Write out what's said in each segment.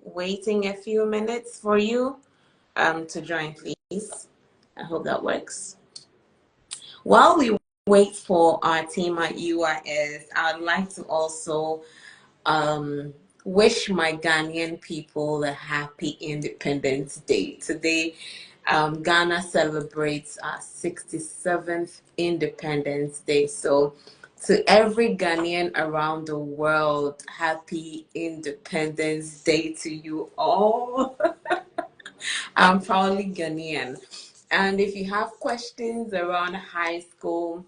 waiting a few minutes for you to join, please. I hope that works. While we wait for our team at UIS, I'd like to also um, wish my Ghanaian people a happy Independence Day. Today, Ghana celebrates our 67th Independence Day. So, to every Ghanaian around the world, happy Independence Day to you all. I'm proudly Ghanaian. And if you have questions around high school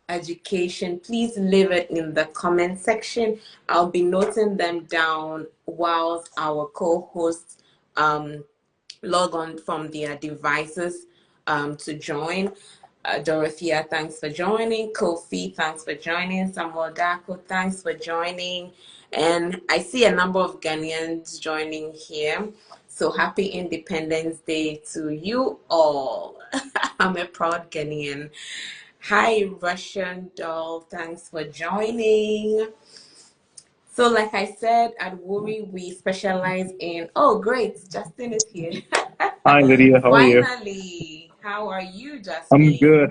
education, please leave it in the comment section. I'll be noting them down whilst our co-hosts log on from their devices to join. Dorothea, thanks for joining. Kofi, thanks for joining. Samuel Dako, thanks for joining. And I see a number of Ghanaians joining here. So happy Independence Day to you all. I'm a proud Ghanaian. Hi, Russian doll. Thanks for joining. So, like I said, at Wuri, we specialize in. Oh, great. Justin is here. Hi, Lydia. How are you? Finally. How are you, I'm Justin? good.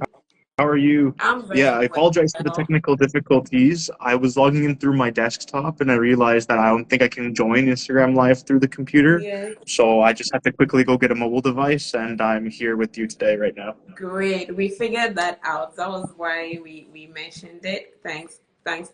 How are you? I'm Yeah, very I apologize for the well. technical difficulties. I was logging in through my desktop and I realized that I don't think I can join Instagram Live through the computer. Yes. So I just have to quickly go get a mobile device and I'm here with you today right now. Great. We figured that out. That was why we mentioned it. Thanks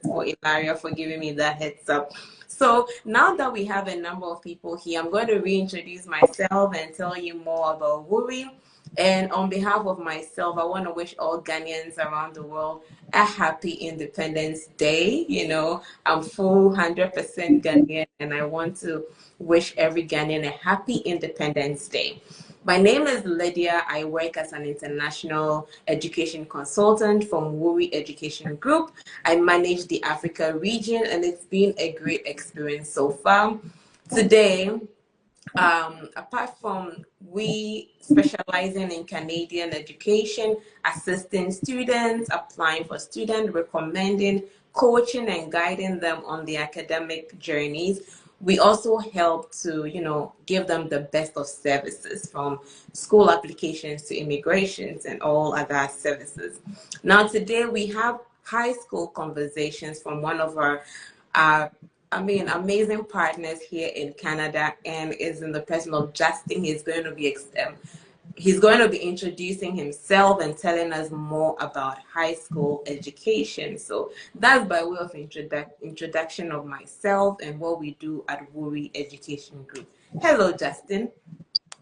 for Ilaria for giving me that heads up. So now that we have a number of people here, I'm going to reintroduce myself and tell you more about Wuri. And on behalf of myself, I want to wish all Ghanaians around the world a happy Independence Day. You know, I'm full 100% Ghanaian, and I want to wish every Ghanaian a happy Independence Day. My name is Lydia. I work as an international education consultant from Wuri Education Group. I manage the Africa region, and it's been a great experience so far. Today, apart from we specializing in Canadian education, assisting students, applying for students, recommending, coaching, and guiding them on the academic journeys, we also help to, give them the best of services from school applications to immigrations and all other services. Now, today we have high school conversations from one of our amazing partners here in Canada, and is in the person of Justin. He's going to be introducing himself and telling us more about high school education. So that's by way of introduction of myself and what we do at Wuri Education Group. Hello, Justin.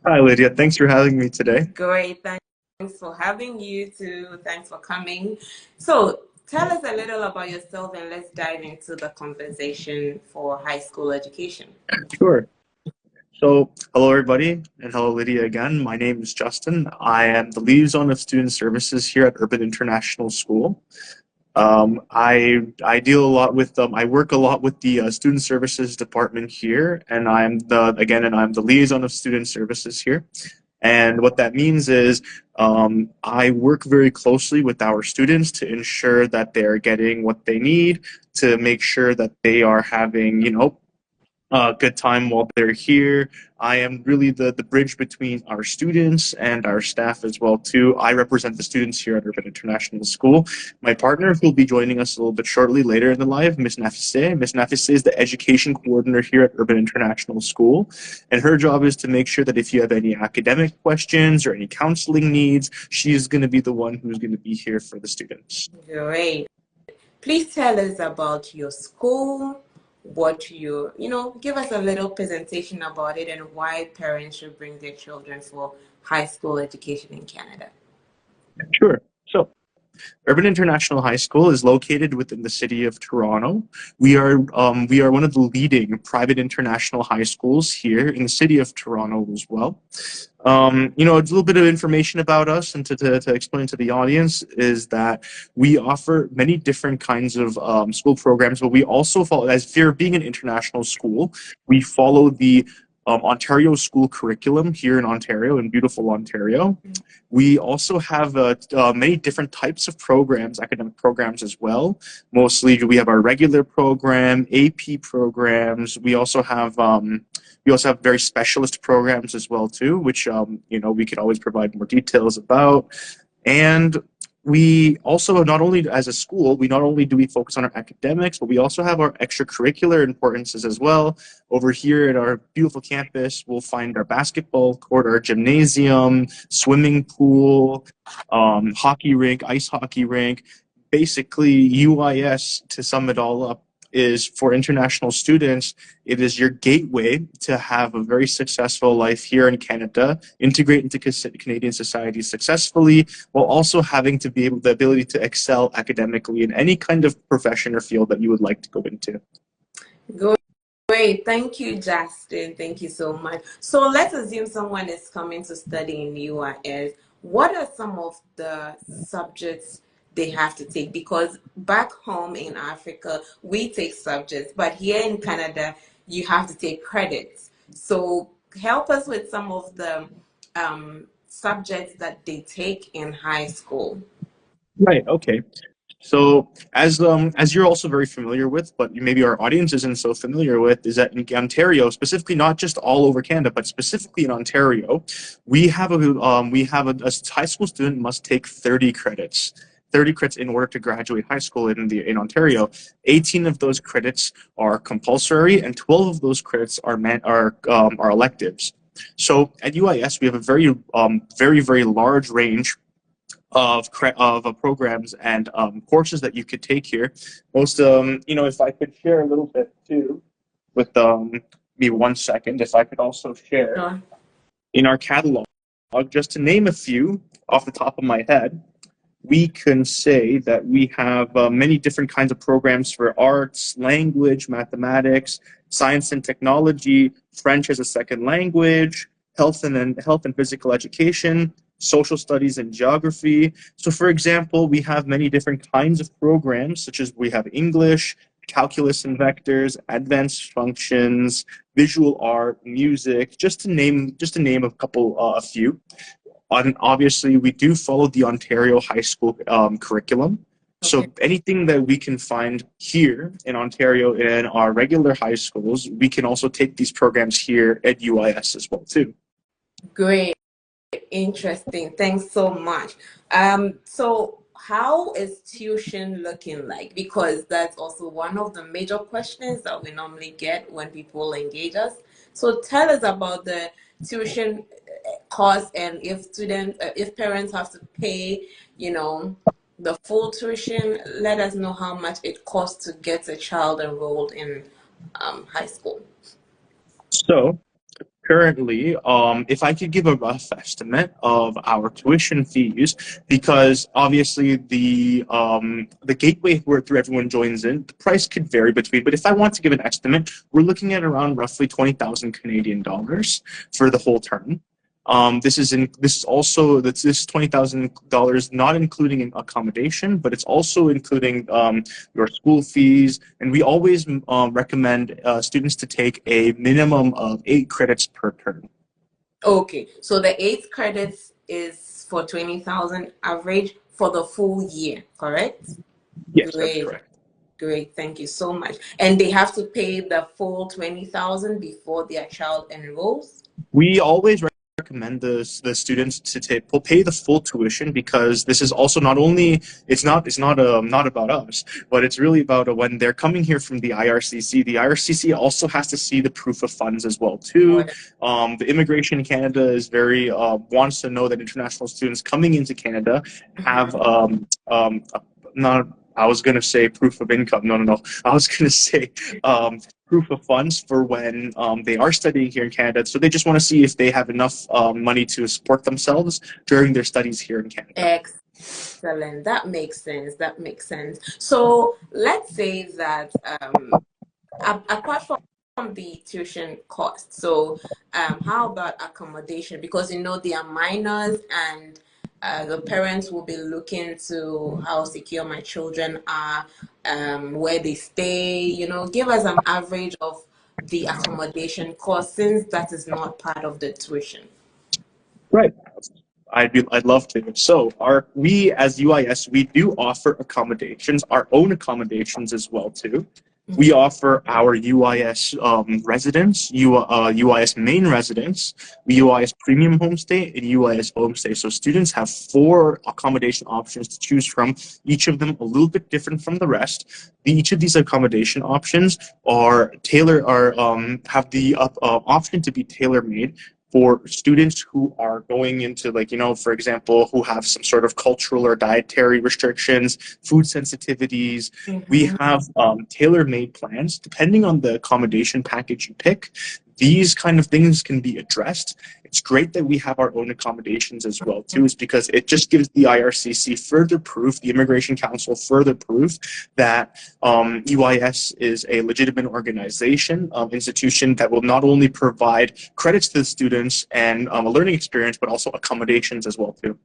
Hi, Lydia. Thanks for having me today. Great. Thanks for having you too. Thanks for coming. So tell us a little about yourself and let's dive into the conversation for high school education. Sure. So, hello everybody, and hello Lydia again. My name is Justin. I am the liaison of student services here at Urban International School. I deal a lot with I work a lot with the student services department here, and I'm the liaison of student services here. And what that means is I work very closely with our students to ensure that they're getting what they need, to make sure that they are having, good time while they're here. I am really the bridge between our students and our staff as well too. I represent the students here at Urban International School. My partner, who will be joining us a little bit shortly later in the live, Miss Nafise. Miss Nafise is the education coordinator here at Urban International School, and her job is to make sure that if you have any academic questions or any counseling needs, she is going to be the one who's going to be here for the students. Great. Please tell us about your school, give us a little presentation about it and why parents should bring their children for high school education in Canada. Sure. So, Urban International High School is located within the city of Toronto. We are one of the leading private international high schools here in the city of Toronto as well. A little bit of information about us and to explain to the audience is that we offer many different kinds of school programs, but we also follow, as for being an international school, we follow the Ontario school curriculum here in Ontario, in beautiful Ontario. We also have many different types of programs, academic programs as well. Mostly, we have our regular program, AP programs. We also have very specialist programs as well too, which we could always provide more details about. And we also, not only as a school, we not only do we focus on our academics, but we also have our extracurricular importances as well. Over here at our beautiful campus, we'll find our basketball court, our gymnasium, swimming pool, hockey rink, ice hockey rink. Basically, UIS, to sum it all up, is for international students. It is your gateway to have a very successful life here in Canada, integrate into Canadian society successfully, while also having to be able the ability to excel academically in any kind of profession or field that you would like to go into. Great. Thank you, Justin. Thank you so much. So let's assume someone is coming to study in UIS. What are some of the subjects they have to take? Because back home in Africa, we take subjects, but here in Canada, you have to take credits. So help us with some of the subjects that they take in high school. Right. Okay. So, as you're also very familiar with, but maybe our audience isn't so familiar with, is that in Ontario, specifically, not just all over Canada, but specifically in Ontario, a high school student must take 30 credits. 30 credits in order to graduate high school in Ontario. 18 of those credits are compulsory, and 12 of those credits are electives. So at UIS, we have a very large range of programs and courses that you could take here. Most, if I could share a little bit too, with me 1 second, if I could also share in our catalog, just to name a few off the top of my head, we can say that we have many different kinds of programs for arts, language, mathematics, science and technology, French as a second language, health and physical education, social studies and geography. So for example, we have many different kinds of programs, such as we have English, calculus and vectors, advanced functions, visual art, music, just to name a few. And obviously, we do follow the Ontario high school curriculum. So anything that we can find here in Ontario in our regular high schools, we can also take these programs here at UIS as well too. Great. Interesting. Thanks so much. So how is tuition looking like? Because that's also one of the major questions that we normally get when people engage us. So tell us about the tuition cost, and if parents have to pay, the full tuition, let us know how much it costs to get a child enrolled in high school. So currently, if I could give a rough estimate of our tuition fees, because obviously the gateway where through everyone joins in, the price could vary between. But if I want to give an estimate, we're looking at around roughly 20,000 Canadian dollars for the whole term. This is $20,000 not including accommodation, but it's also including your school fees. And we always recommend students to take a minimum of 8 credits per term. Okay, so the 8 credits is for 20,000 average for the full year, correct? Yes, that's correct. Great, thank you so much. And they have to pay the full 20,000 before their child enrolls? We always recommend the students to pay the full tuition, because this is also not about us, but it's really about when they're coming here from the IRCC. The IRCC also has to see the proof of funds as well too. The immigration in Canada is very wants to know that international students coming into Canada have not. I was going to say proof of income. No. I was going to say proof of funds for when they are studying here in Canada. So they just want to see if they have enough money to support themselves during their studies here in Canada. Excellent. That makes sense. So let's say that apart from the tuition cost, so how about accommodation? Because they are minors, and the parents will be looking to how secure my children are, where they stay. Give us an average of the accommodation cost, since that is not part of the tuition? Right. I'd love to. So we as UIS, we do offer accommodations, our own accommodations as well too. We offer our UIS residents, UIS main residence, UIS premium homestay, and UIS homestay. So students have 4 accommodation options to choose from, each of them a little bit different from the rest. Each of these accommodation options have the option to be tailor-made for students who are going into, like, for example, who have some sort of cultural or dietary restrictions, food sensitivities. We have tailor-made plans depending on the accommodation package you pick. These kind of things can be addressed. It's great that we have our own accommodations as well too, is because it just gives the IRCC further proof, the Immigration Council further proof that UIS is a legitimate organization, institution that will not only provide credits to the students and a learning experience, but also accommodations as well too.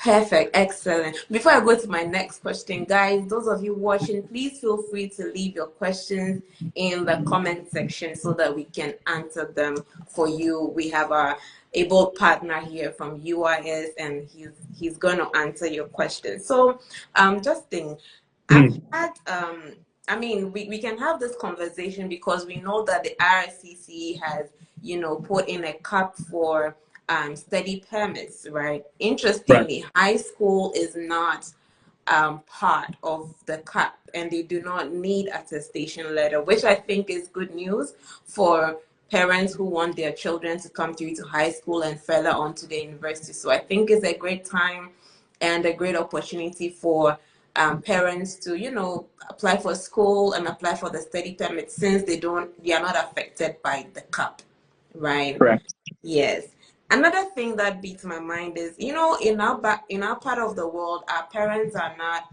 Perfect, excellent. Before I go to my next question, guys, those of you watching, please feel free to leave your questions in the comment section so that we can answer them for you. We have our able partner here from UIS, and he's going to answer your questions. So, Justin, I've had we can have this conversation because we know that the IRCC has, put in a cap for study permits, right? Interestingly, high school is not part of the cap, and they do not need attestation letter, which I think is good news for parents who want their children to come through to high school and further on to the university. So I think it's a great time and a great opportunity for parents to, apply for school and apply for the study permit, since they are not affected by the cap, right? Correct. Yes. Another thing that beats my mind is, in our part of the world, our parents are not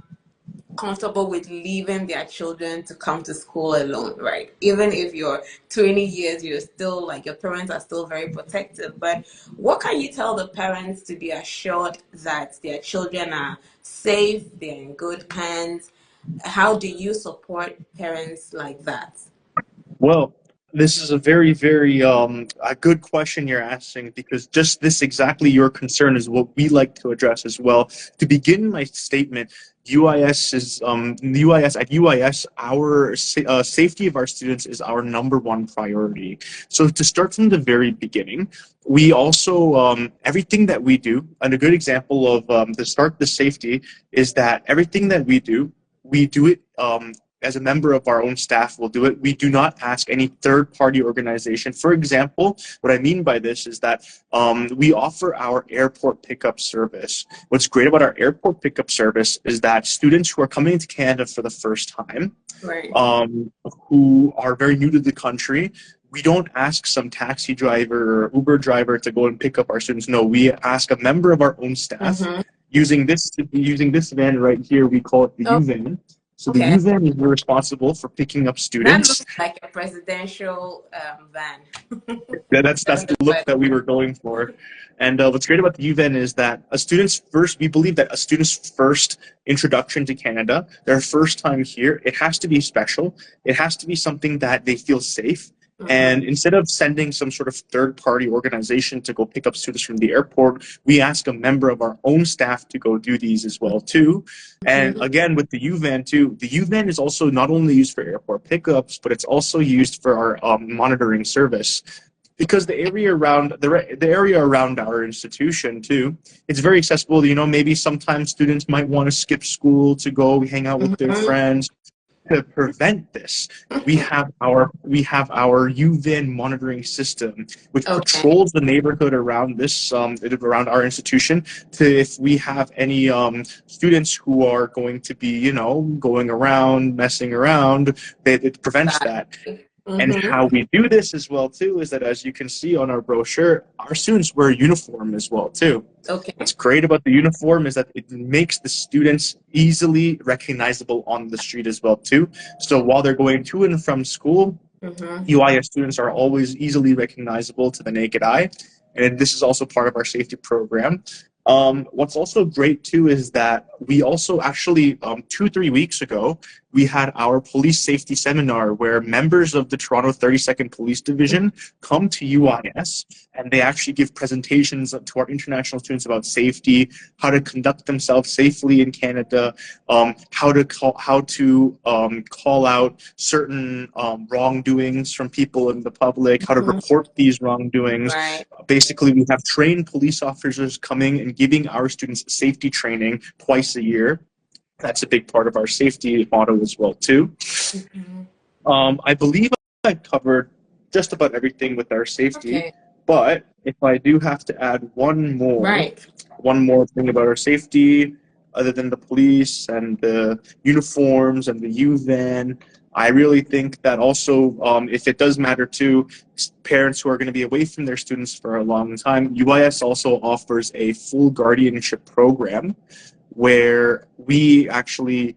comfortable with leaving their children to come to school alone, right? Even if you're 20 years, you're still like, your parents are still very protective. But what can you tell the parents to be assured that their children are safe, they're in good hands? How do you support parents like that? Well, this is a very, very a good question you're asking, because just this exactly your concern is what we like to address as well. To begin my statement, UIS is UIS at UIS, our safety of our students is our #1 priority. So to start from the very beginning, we also everything that we do, and a good example of to start the safety is that everything that we do it as a member of our own staff will do it. We do not ask any third-party organization. For example, what I mean by this is that we offer our airport pickup service. What's great about our airport pickup service is that students who are coming to Canada for the first time, Right. who are very new to the country, we don't ask some taxi driver or Uber driver to go and pick up our students. No, we ask a member of our own staff using this van right here. We call it the U-van. So the U-van is responsible for picking up students. That looks like a presidential van. That's the look that we were going for. And what's great about the U-van is that we believe that a student's first introduction to Canada, their first time here, it has to be special. It has to be something that they feel safe. And instead of sending some sort of third-party organization to go pick up students from the airport, we ask a member of our own staff to go do these as well too. And again, with the U-van too, the U-van is also not only used for airport pickups, but it's also used for our monitoring service. Because the area around our institution too, it's very accessible. Maybe sometimes students might want to skip school to go hang out with their friends. To prevent this, we have our U-van monitoring system, which patrols the neighborhood around around our institution. If we have any students who are going to be, going around, messing around, it prevents that. And how we do this as well too is that, as you can see on our brochure, our students wear a uniform as well too. What's great about the uniform is that it makes the students easily recognizable on the street as well too. So while they're going to and from school, UIS students are always easily recognizable to the naked eye. And this is also part of our safety program. What's also great too is that we also actually 2-3 weeks ago, we had our police safety seminar where members of the Toronto 32nd Police Division come to UIS and they actually give presentations to our international students about safety, how to conduct themselves safely in Canada, how to call out certain wrongdoings from people in the public, how to Mhm. report these wrongdoings. Right. Basically, we have trained police officers coming and giving our students safety training twice a year. That's a big part of our safety motto as well, too. Mhm. I believe I covered just about everything with our safety, Okay. but if I do have to add Right. one more thing about our safety, other than the police and the uniforms and the U-Van, I really think that also, if it does matter to parents who are going to be away from their students for a long time, UIS also offers a full guardianship program where we actually,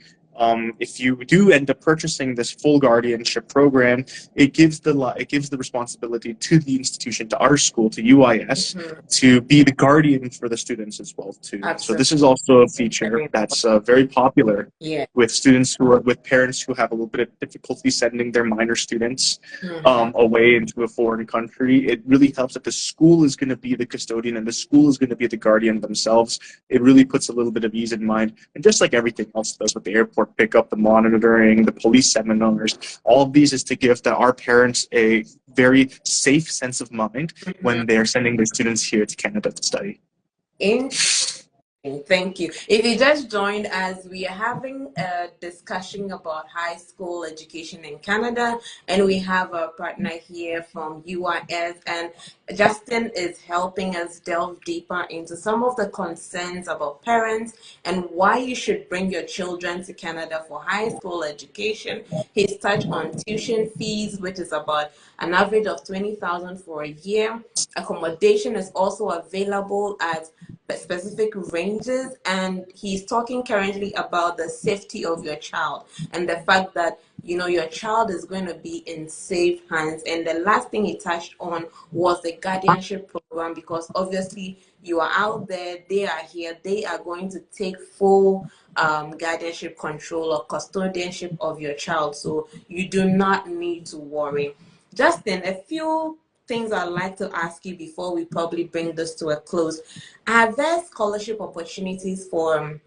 if you do end up purchasing this full guardianship program, it gives the responsibility to the institution, to our school, to UIS, Mhm. to be the guardian for the students as well too. So Absolutely. this is also a feature Very that's very popular Yeah. with students who are with parents who have a little bit of difficulty sending their minor students Mhm. away into a foreign country. It really helps that the school is going to be the custodian and the school is going to be the guardian themselves. It really puts a little bit of ease in mind. And just like everything else does with the airport pickup, the monitoring, the police seminars, all of these is to give our parents a very safe sense of mind Mhm. when they're sending their students here to Canada to study. Thank you. If you just joined us, we are having a discussion about high school education in Canada, and we have a partner here from UIS, and Justin is helping us delve deeper into some of the concerns about parents and why you should bring your children to Canada for high school education. He's touched on tuition fees, which is about an average of 20,000 for a year. Accommodation is also available at specific ranges, and he's talking currently about the safety of your child and the fact that your child is going to be in safe hands. And the last thing he touched on was the guardianship program, because obviously you are out there, they are here, they are going to take full guardianship control or custodianship of your child, so you do not need to worry. Justin, a few things I'd like to ask you before we probably bring this to a close. Are there scholarship opportunities for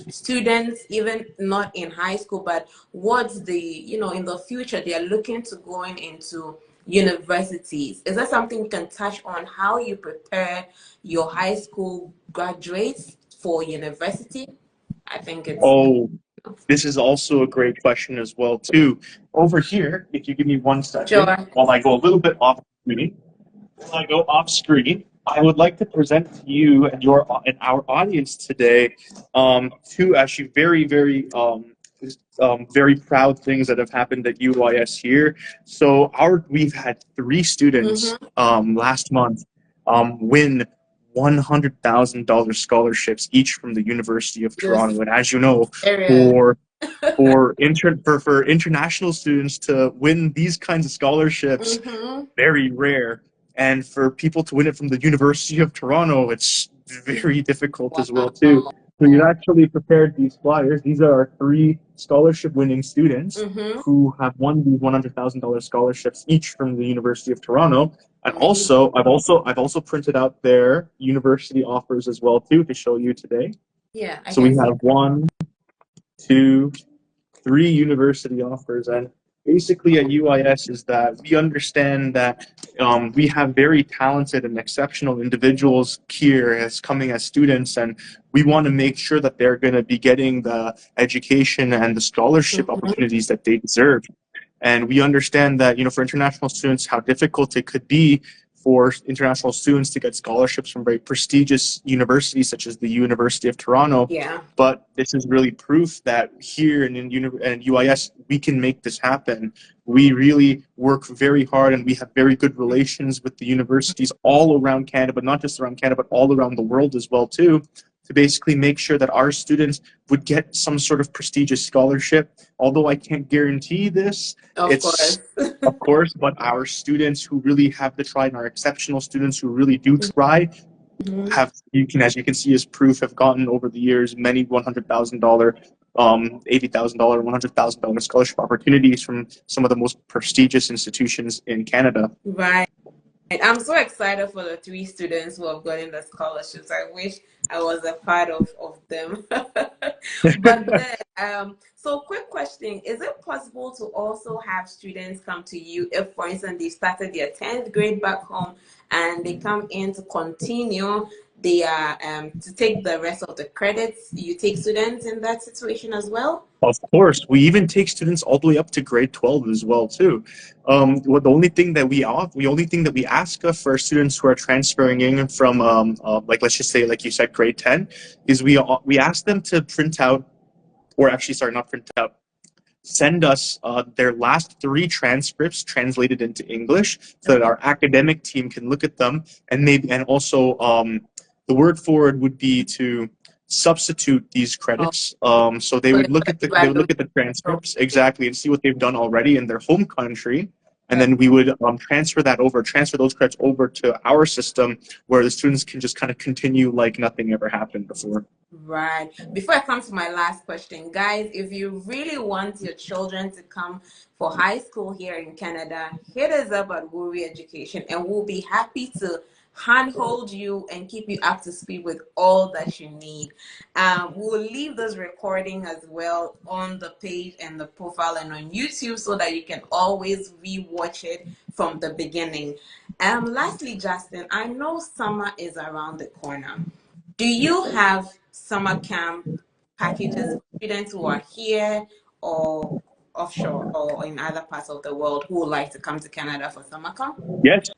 students, even not in high school, but what's in the future they are looking to going into universities? Is that something you can touch on, how you prepare your high school graduates for university? I think it's Oh, this is also a great question as well too. Over here, if you give me 1 second, sure. while I go a little bit off screen, while I go off screen, I would like to present to you and our audience today two actually very proud things that have happened at UIS here. So we've had three students Mm-hmm. last month win $100,000 scholarships each from the University of This Toronto. And as you know, area. for for international students to win these kinds of scholarships, Mm-hmm. very rare. And for people to win it from the University of Toronto, it's very difficult as well too. Wow. So you actually prepared these flyers. These are our three scholarship-winning students Mm-hmm. who have won these $100,000 scholarships each from the University of Toronto. And Amazing. also, I've also printed out their university offers as well too to show you today. Yeah, I So can we see. have 1, 2, 3 university offers. And basically at UIS is that we understand that we have very talented and exceptional individuals here as coming as students, and we want to make sure that they're going to be getting the education and the scholarship Mm-hmm. opportunities that they deserve. And we understand that, for international students, how difficult it could be for international students to get scholarships from very prestigious universities such as the University of Toronto. Yeah. But this is really proof that here in UIS, we can make this happen. We really work very hard and we have very good relations with the universities all around Canada, but not just around Canada, but all around the world as well, too, to basically make sure that our students would get some sort of prestigious scholarship. Although I can't guarantee this, Of it's course. of course, but our students who really have the try and our exceptional students who really do try Mhm. have, as you can see as proof, have gotten over the years many $100,000 $80,000, $100,000 scholarship opportunities from some of the most prestigious institutions in Canada. Right. I'm so excited for the three students who have gotten the scholarships. I wish I was a part of them. But then, so quick question, is it possible to also have students come to you if, for instance, they started their 10th grade back home and they come in to continue their, to take the rest of the credits? You take students in that situation as well? Of course, we even take students all the way up to grade 12 as well too. The only thing that we ask for students who are transferring in from like let's just say like you said grade 10 is we ask them to print out, or actually sorry, not print out, send us their last three transcripts translated into English so that Okay. our academic team can look at them, and also the word for it would be to substitute these Oh, credits. So they so would look at they would evaluate. look at the transcripts exactly and see what they've done already in their home country. And Okay. then we would transfer those credits over to our system where the students can just kind of continue like nothing ever happened before. Right. Before I come to my last question, guys, if you really want your children to come for high school here in Canada, hit us up at Wuri Education and we'll be happy to handhold you and keep you up to speed with all that you need. We'll leave this recording as well on the page and the profile and on YouTube so that you can always re-watch it from the beginning. Lastly, Justin, I know summer is around the corner. Do you have summer camp packages for students who are here or offshore or in other parts of the world who would like to come to Canada for summer camp? Yes,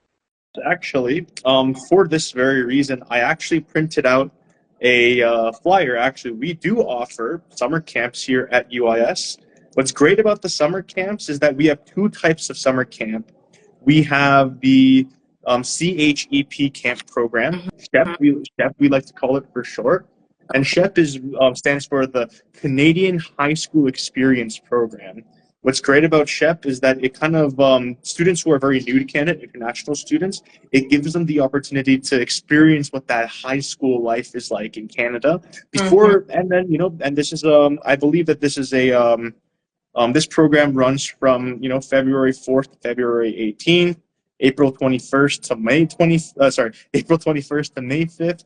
actually, for this very reason, I actually printed out a flyer. Actually, we do offer summer camps here at UIS. What's great about the summer camps is that we have two types of summer camp. We have the CHEP camp program, SHEP we like to call it for short, and SHEP is stands for the Canadian High School Experience Program. What's great about SHEP is that it kind of students who are very new to Canada, international students, it gives them the opportunity to experience what that high school life is like in Canada Mm-hmm. before, and then and this is I believe that this is a this program runs from February 4th to February 18th, April 21st to May 20 April 21st to May 5th,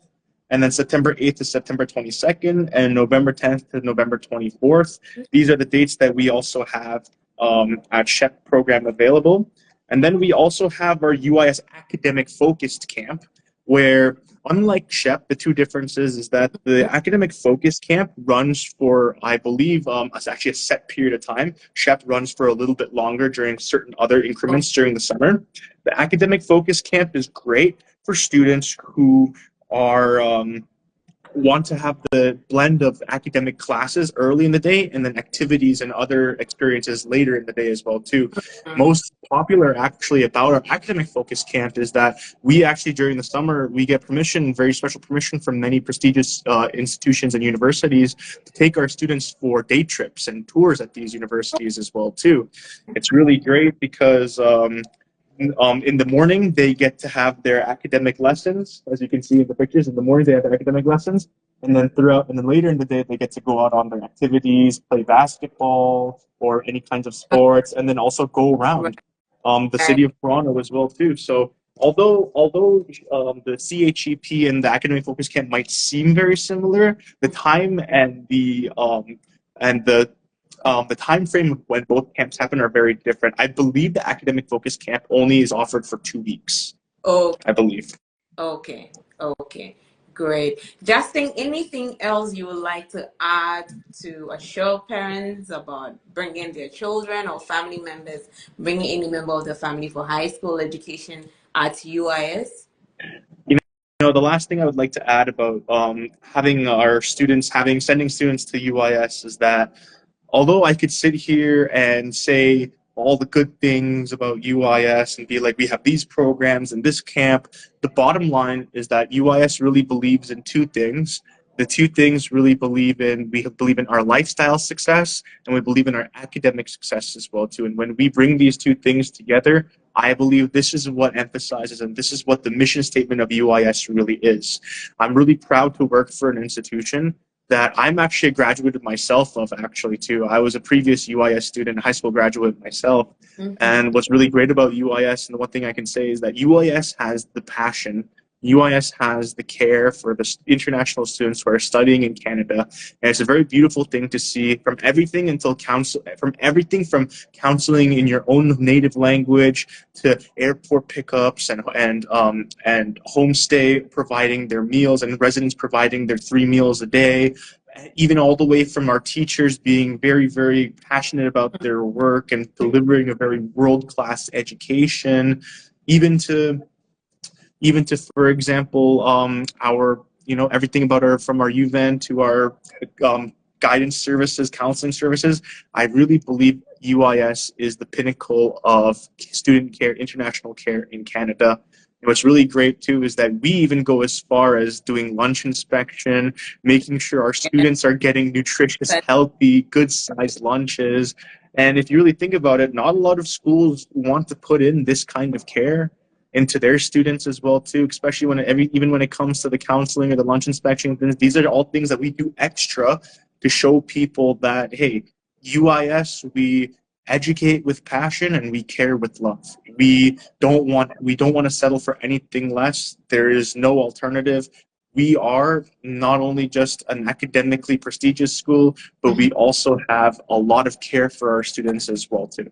and then September 8th to September 22nd, and November 10th to November 24th. These are the dates that we also have at SHEP program available. And then we also have our UIS academic focused camp, where unlike SHEP, the two differences is that the academic focus camp runs for, I believe, it's actually a set period of time. SHEP runs for a little bit longer during certain other increments during the summer. The academic focus camp is great for students who are want to have the blend of academic classes early in the day and then activities and other experiences later in the day as well too. Most popular actually about our academic focus camp is that we actually during the summer we get permission, very special permission from many prestigious institutions and universities to take our students for day trips and tours at these universities as well too. It's really great because in the morning, they get to have their academic lessons, as you can see in the pictures. In the morning, they have their academic lessons, and then later in the day, they get to go out on their activities, play basketball or any kinds of sports, and then also go around the Right. city of Toronto as well too. So although the CHEP and the academic focus camp might seem very similar, the time and the time frame when both camps happen are very different. I believe the academic focus camp only is offered for 2 weeks. Oh, I believe. okay. Okay. Great. Justin, anything else you would like to add to assure parents about bringing their children or family members, bringing any member of the family for high school education at UIS? You the last thing I would like to add about having our students sending students to UIS is that although I could sit here and say all the good things about UIS and be like, we have these programs and this camp, the bottom line is that UIS really believes in two things. The two things we believe in our lifestyle success and we believe in our academic success as well too. And when we bring these two things together, I believe this is what emphasizes and this is what the mission statement of UIS really is. I'm really proud to work for an institution that I'm actually a graduate of myself of, actually, too. I was a previous UIS student, high school graduate myself. Mm-hmm. And what's really great about UIS, and the one thing I can say is that UIS has the passion. UIS has the care for the international students who are studying in Canada, and it's a very beautiful thing to see, from everything until counsel, from everything from counseling in your own native language to airport pickups and homestay providing their meals and residents providing their 3 meals a day, even all the way from our teachers being very, very passionate about their work and delivering a very world-class education, even to for example, our, everything about our, from our UVen to our guidance services, counseling services. I really believe UIS is the pinnacle of student care, international care in Canada. And what's really great too is that we even go as far as doing lunch inspection, making sure our students are getting nutritious, healthy, good sized lunches. And if you really think about it, not a lot of schools want to put in this kind of care into their students as well too, especially even when it comes to the counseling or the lunch inspection. These are all things that we do extra to show people that, hey, UIS, we educate with passion and we care with love. We don't want to settle for anything less. There is no alternative. We are not only just an academically prestigious school, but we also have a lot of care for our students as well too.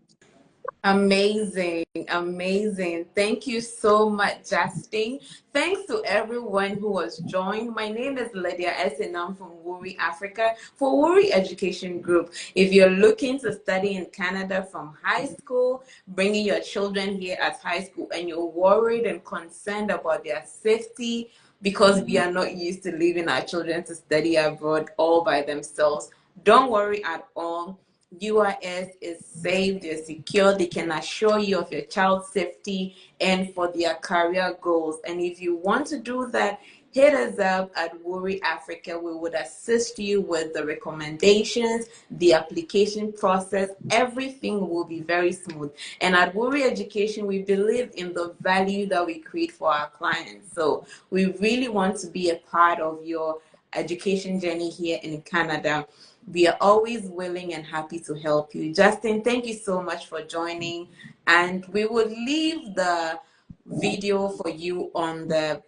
Amazing, amazing. Thank you so much, Justin. Thanks to everyone who has joined. My name is Lydia S. and I'm from Wuri Africa for Wuri Education Group. If you're looking to study in Canada from high school, bringing your children here at high school, and you're worried and concerned about their safety because we are not used to leaving our children to study abroad all by themselves, don't worry at all. UIS is safe, they're secure, they can assure you of your child's safety and for their career goals. And if you want to do that, hit us up at Wuri Africa. We would assist you with the recommendations, the application process. Everything will be very smooth. And at Wuri Education, we believe in the value that we create for our clients. So we really want to be a part of your education journey here in Canada. We are always willing and happy to help you. Justin, thank you so much for joining. And we will leave the video for you on the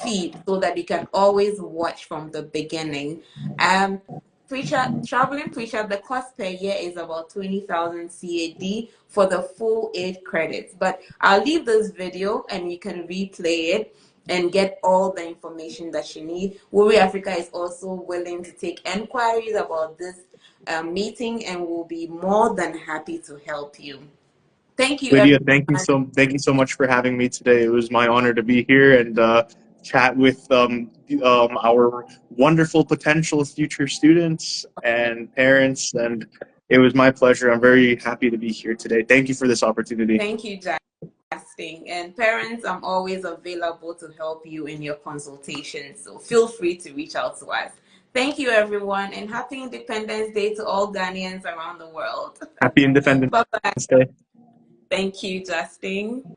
feed so that you can always watch from the beginning. Traveling preacher, the cost per year is about 20,000 CAD for the full 8 credits. But I'll leave this video and you can replay it and get all the information that you need. Wuri Africa is also willing to take enquiries about this meeting and will be more than happy to help you. Thank you, Lydia, everyone. thank you so much for having me today. It was my honor to be here and chat with our wonderful potential future students and parents, and it was my pleasure. I'm very happy to be here today. Thank you for this opportunity. Thank you, Justin. And parents, I'm always available to help you in your consultations, so feel free to reach out to us. Thank you, everyone, and happy Independence Day to all Ghanaians around the world. Happy Independence Bye-bye. Day. Thank you, Justin.